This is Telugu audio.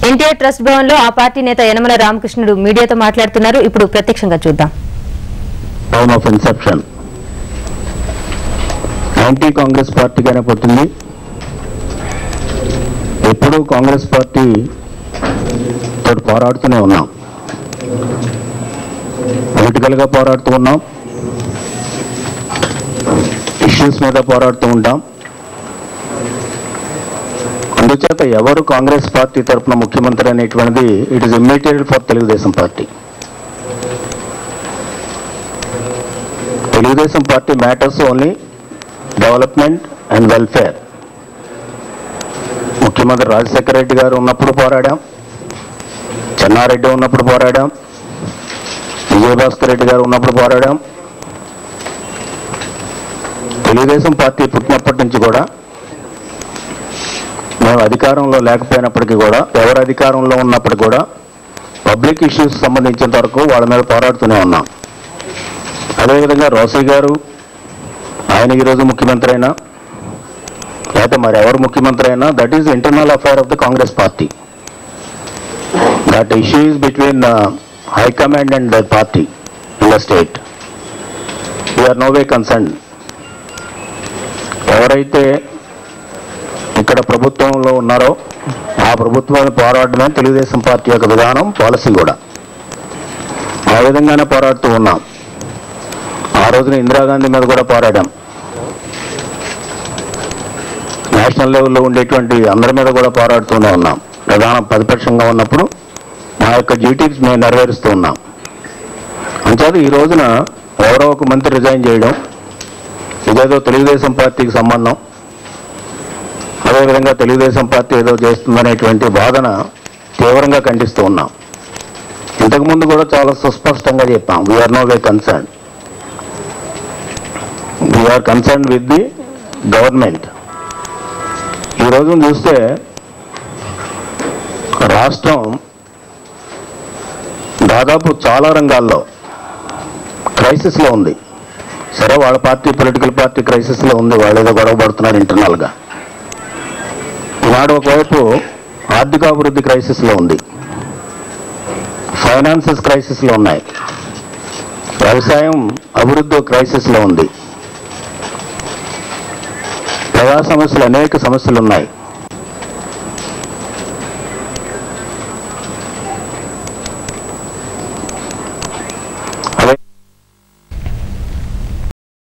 ఎన్టీఆర్ ట్రస్ట్ భవన్ లో ఆ పార్టీ నేత యనమల రామకృష్ణుడు మీడియాతో మాట్లాడుతున్నారు. ఇప్పుడు ప్రత్యక్షంగా చూద్దాం. Town of inception anti Congress పార్టీగానే పుట్టింది. ఎప్పుడూ కాంగ్రెస్ పార్టీ తోటి పోరాడుతూనే ఉన్నాం, పొలిటికల్గా పోరాడుతూ ఉన్నాం, ఇష్యూస్ మీద పోరాడుతూ ఉంటాం. అందుచేత ఎవరు కాంగ్రెస్ పార్టీ తరఫున ముఖ్యమంత్రి అనేటువంటిది it is immaterial for Telugu Desam party. Telugu Desam party matters only development and welfare. ముఖ్యమంత్రి రాజశేఖర రెడ్డి గారు ఉన్నప్పుడు పోరాడాం, చెన్నారెడ్డి ఉన్నప్పుడు పోరాడాం, విజయభాస్కర్ రెడ్డి గారు ఉన్నప్పుడు పోరాడాం. తెలుగుదేశం పార్టీ పుట్టినప్పటి నుంచి కూడా మేము అధికారంలో లేకపోయినప్పటికీ కూడా, ఎవరు అధికారంలో ఉన్నప్పటికీ కూడా పబ్లిక్ ఇష్యూస్ సంబంధించినంత వరకు వాళ్ళ మీద పోరాడుతూనే ఉన్నాం. అదేవిధంగా రోసయ్య గారు, ఆయన ఈరోజు ముఖ్యమంత్రి అయినా లేకపోతే మరి ఎవరు ముఖ్యమంత్రి అయినా, that is internal affair of the Congress party. That issue is between high command and the party in the state. We are no way concern. ఎవరైతే ఇక్కడ ప్రభుత్వంలో ఉన్నారో ఆ ప్రభుత్వాన్ని పోరాడమే తెలుగుదేశం పార్టీ యొక్క విధానం, పాలసీ కూడా. ఆ విధంగానే పోరాడుతూ ఉన్నాం. ఆ రోజున ఇందిరాగాంధీ మీద కూడా పోరాడాం. నేషనల్ లెవెల్లో ఉండేటువంటి అందరి మీద కూడా పోరాడుతూనే ఉన్నాం. ప్రధాన ప్రతిపక్షంగా ఉన్నప్పుడు మా యొక్క డ్యూటీస్ మేము నెరవేరుస్తూ ఉన్నాం. అంచేత ఈ రోజున ఎవరో ఒక మంత్రి రిజైన్ చేయడం, ఇదేదో తెలుగుదేశం పార్టీకి సంబంధం, అదేవిధంగా తెలుగుదేశం పార్టీ ఏదో చేస్తుందనేటువంటి వాదన తీవ్రంగా ఖండిస్తూ ఉన్నాం. ఇంతకుముందు కూడా చాలా సుస్పష్టంగా చెప్పాం, we're no way concern. We're concern with the government. ఈ రోజున చూస్తే రాష్ట్రం దాదాపు చాలా రంగాల్లో క్రైసిస్లో ఉంది. సరే, వాళ్ళ పార్టీ పొలిటికల్ పార్టీ క్రైసిస్లో ఉంది, వాళ్ళు ఏదో గొడవ పడుతున్నారు ఇంటర్నల్గా. ఈనాడు ఒకవైపు ఆర్థికాభివృద్ధి క్రైసిస్లో ఉంది, ఫైనాన్సెస్ క్రైసిస్లో ఉన్నాయి, వ్యవసాయం అభివృద్ధి క్రైసిస్లో ఉంది, ప్రజా సమస్యలు అనేక సమస్యలు ఉన్నాయి.